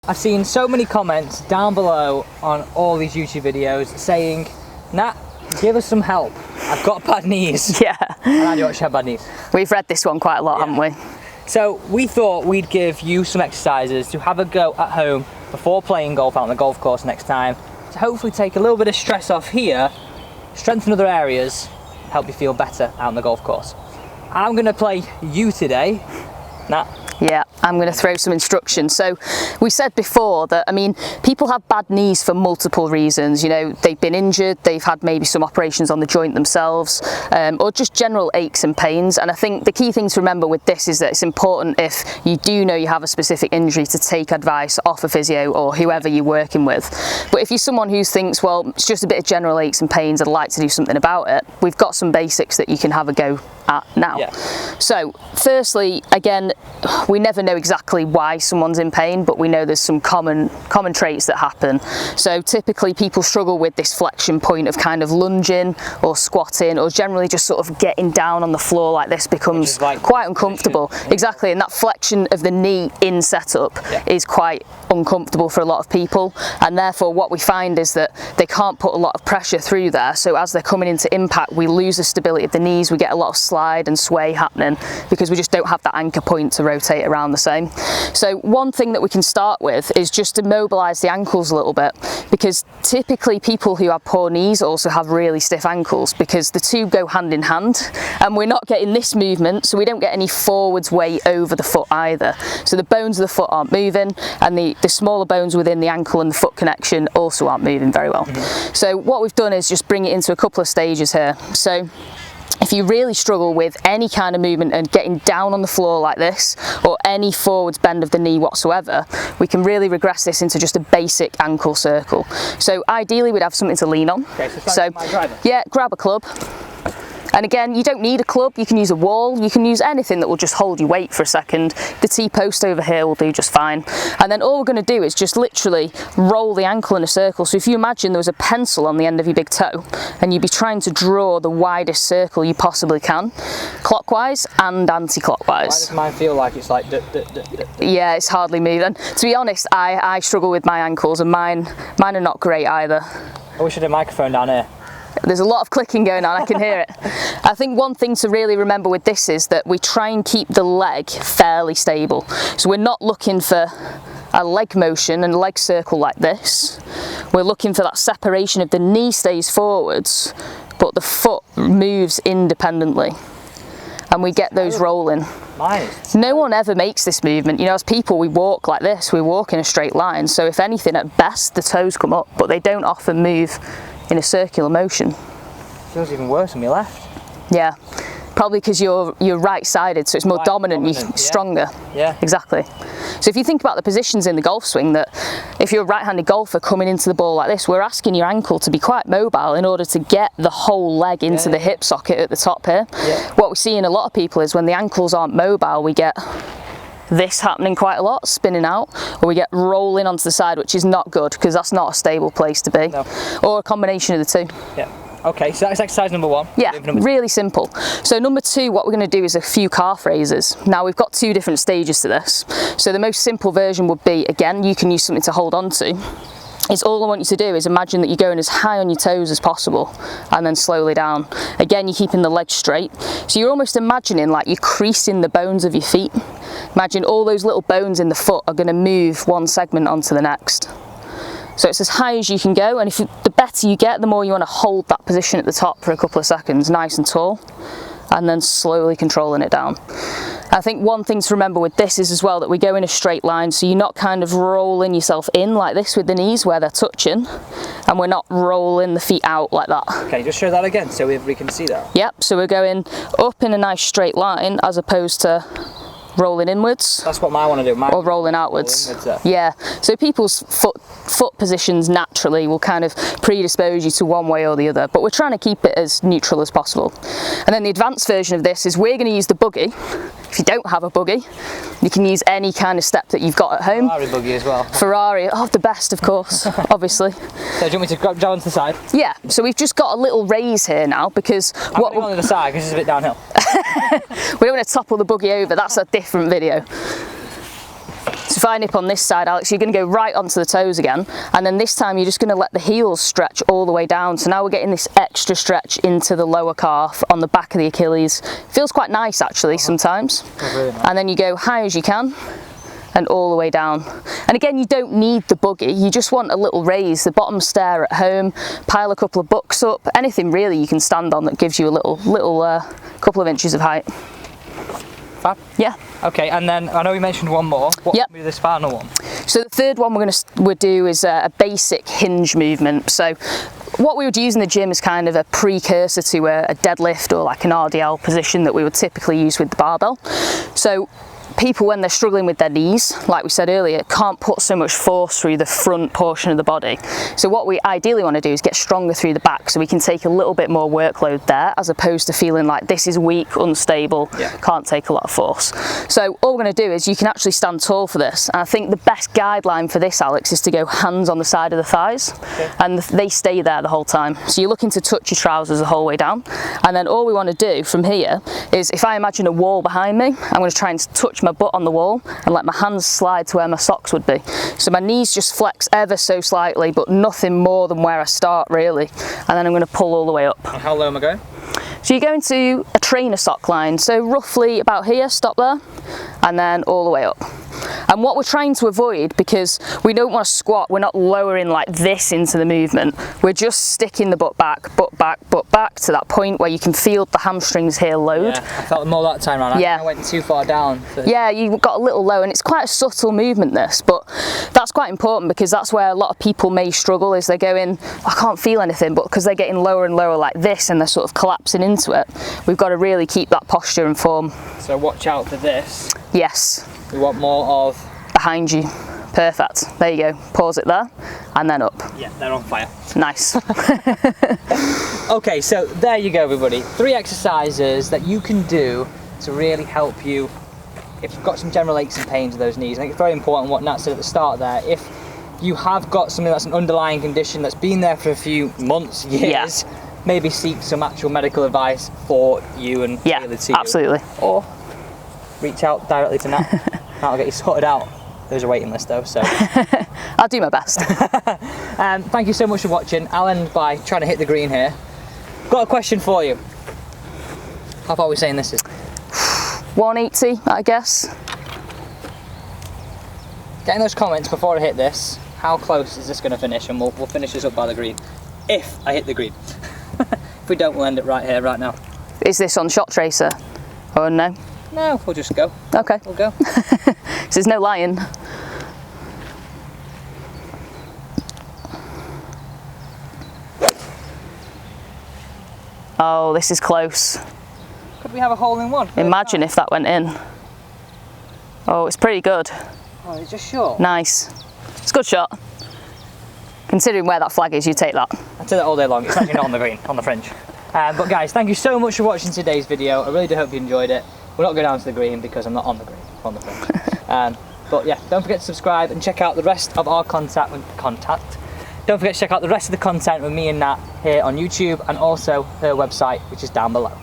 I've seen so many comments down below on all these YouTube videos saying, Nat, give us some help. I've got bad knees. Yeah. And I do actually have bad knees. We've read this one quite a lot, haven't we? So we thought we'd give you some exercises to have a go at home before playing golf out on the golf course next time, to hopefully take a little bit of stress off here, strengthen other areas, help you feel better out on the golf course. I'm going to play you today, Nat. Yeah, I'm going to throw some instructions. So we said before that, I mean, people have bad knees for multiple reasons. You know, they've been injured, they've had maybe some operations on the joint themselves, or just general aches and pains. And I think the key thing to remember with this is that it's important, if you do know you have a specific injury, to take advice off a physio or whoever you're working with. But if you're someone who thinks, well, it's just a bit of general aches and pains, I'd like to do something about it, we've got some basics that you can have a go at now. Yeah. So firstly, again, we never know exactly why someone's in pain, but we know there's some common traits that happen. So typically people struggle with this flexion point of kind of lunging or squatting, or generally just sort of getting down on the floor like this becomes quite uncomfortable. Exactly, and that flexion of the knee in setup is quite uncomfortable for a lot of people, and therefore what we find is that they can't put a lot of pressure through there, so as they're coming into impact we lose the stability of the knees, we get a lot of slide and sway happening because we just don't have that anchor point to rotate around the same. So one thing that we can start with is just to mobilize the ankles a little bit, because typically people who have poor knees also have really stiff ankles, because the two go hand in hand, and we're not getting this movement, so we don't get any forwards weight over the foot either. So the bones of the foot aren't moving, and the smaller bones within the ankle and the foot connection also aren't moving very well. So what we've done is just bring it into a couple of stages here. So if you really struggle with any kind of movement and getting down on the floor like this, or any forwards bend of the knee whatsoever, we can really regress this into just a basic ankle circle. So ideally we'd have something to lean on. Okay, so yeah, grab a club. And again, you don't need a club, you can use a wall, you can use anything that will just hold your weight for a second. The T-post over here will do just fine. And then all we're going to do is just literally roll the ankle in a circle. So if you imagine there was a pencil on the end of your big toe, and you'd be trying to draw the widest circle you possibly can, clockwise and anti-clockwise. Why does mine feel like it's like... Yeah, it's hardly moving. And to be honest, I struggle with my ankles, and mine are not great either. I wish I had a microphone down here. There's a lot of clicking going on, I can hear it. I think one thing to really remember with this is that we try and keep the leg fairly stable. So we're not looking for a leg motion and a leg circle like this. We're looking for that separation of the knee stays forwards, but the foot moves independently. And we get those rolling. No one ever makes this movement. You know, as people, we walk like this, we walk in a straight line. So if anything, at best, the toes come up, but they don't often move in a circular motion. Feels even worse on your left. Yeah, probably because you're right-sided, so it's more dominant, you're stronger. Yeah, exactly. So if you think about the positions in the golf swing, that if you're a right-handed golfer coming into the ball like this, we're asking your ankle to be quite mobile in order to get the whole leg into the hip socket at the top here. What we see in a lot of people is when the ankles aren't mobile, we get this happening quite a lot, spinning out, or we get rolling onto the side, which is not good, because that's not a stable place to be. No. Or a combination of the two. Yeah. Okay, so that's exercise number one. Yeah, really simple. So number two, what we're going to do is a few calf raises. Now we've got two different stages to this. So the most simple version would be, again, you can use something to hold on to. It's all I want you to do is imagine that you're going as high on your toes as possible, and then slowly down. Again, you're keeping the legs straight. So you're almost imagining like you're creasing the bones of your feet. Imagine all those little bones in the foot are going to move one segment onto the next. So it's as high as you can go, and the better you get, the more you want to hold that position at the top for a couple of seconds, nice and tall, and then slowly controlling it down. I think one thing to remember with this is as well that we go in a straight line, so you're not kind of rolling yourself in like this with the knees where they're touching, and we're not rolling the feet out like that. Okay, just show that again so we can see that. Yep, so we're going up in a nice straight line as opposed to rolling inwards. That's what I want to do. Or rolling outwards. Yeah, so people's foot positions naturally will kind of predispose you to one way or the other, but we're trying to keep it as neutral as possible. And then the advanced version of this is we're going to use the buggy. If you don't have a buggy, you can use any kind of step that you've got at home. Ferrari buggy as well. Ferrari, oh, the best, of course, obviously. So do you want me to grab onto the side? Yeah, so we've just got a little raise here now, because I'm going to go on the side because it's a bit downhill. We don't want to topple the buggy over, that's a different video. So if I nip on this side, Alex, you're going to go right onto the toes again, and then this time you're just going to let the heels stretch all the way down. So now we're getting this extra stretch into the lower calf on the back of the Achilles. Feels quite nice actually sometimes. Really nice. And then you go high as you can and all the way down. And again, you don't need the buggy, you just want a little raise, the bottom stair at home, pile a couple of books up, anything really you can stand on that gives you a little couple of inches of height. Fab. Yeah. Okay, and then I know you mentioned one more. What Yep. would be this final one? So the third one we'll do is a basic hinge movement. So what we would use in the gym is kind of a precursor to a deadlift or like an RDL position that we would typically use with the barbell. So people, when they're struggling with their knees, like we said earlier, can't put so much force through the front portion of the body. So what we ideally want to do is get stronger through the back so we can take a little bit more workload there, as opposed to feeling like this is weak, unstable, can't take a lot of force. So all we're going to do is you can actually stand tall for this. And I think the best guideline for this, Alex, is to go hands on the side of the thighs, and they stay there the whole time. So you're looking to touch your trousers the whole way down. And then all we want to do from here is, if I imagine a wall behind me, I'm going to try and touch my butt on the wall and let my hands slide to where my socks would be. So my knees just flex ever so slightly, but nothing more than where I start really. And then I'm going to pull all the way up. And how low am I going? So you're going to a trainer sock line, so roughly about here, stop there, and then all the way up. And what we're trying to avoid, because we don't want to squat, we're not lowering like this into the movement, we're just sticking the butt back to that point where you can feel the hamstrings here load. Yeah, I felt more that time around. I went too far down. Yeah, you got a little low, and it's quite a subtle movement this, but that's quite important because that's where a lot of people may struggle, is they're going, I can't feel anything, but because they're getting lower and lower like this and they're sort of collapsing into it, we've got to really keep that posture and form. So watch out for this. Yes. We want more of... behind you. Perfect. There you go. Pause it there and then up. Yeah, they're on fire. Nice. Okay, so there you go everybody. 3 exercises that you can do to really help you if you've got some general aches and pains of those knees. I think it's very important what Nat said at the start there. If you have got something that's an underlying condition that's been there for a few months, years, maybe seek some actual medical advice for you and tailored to you. Absolutely. Or reach out directly to Nat. That'll get you sorted out. There's a waiting list though, so. I'll do my best. Thank you so much for watching. I'll end by trying to hit the green here. Got a question for you. How far are we saying this is? 180, I guess. Get in those comments before I hit this. How close is this going to finish? And we'll finish this up by the green. If I hit the green. If we don't, we'll end it right here, right now. Is this on Shot Tracer? Oh no? No, we'll just go. Okay. We'll go. So there's no lying. Oh, this is close. Could we have a hole in one? Imagine if that went in. Oh, it's pretty good. Oh, it's just short. Nice. It's a good shot. Considering where that flag is, you take that. I do that all day long. It's actually not on the green, on the fringe. But guys, thank you so much for watching today's video. I really do hope you enjoyed it. We're not going down to the green because I'm not on the green, I'm on the fringe. But yeah, don't forget to subscribe and check out the rest of our content. Don't forget to check out the rest of the content with me and Nat here on YouTube, and also her website, which is down below.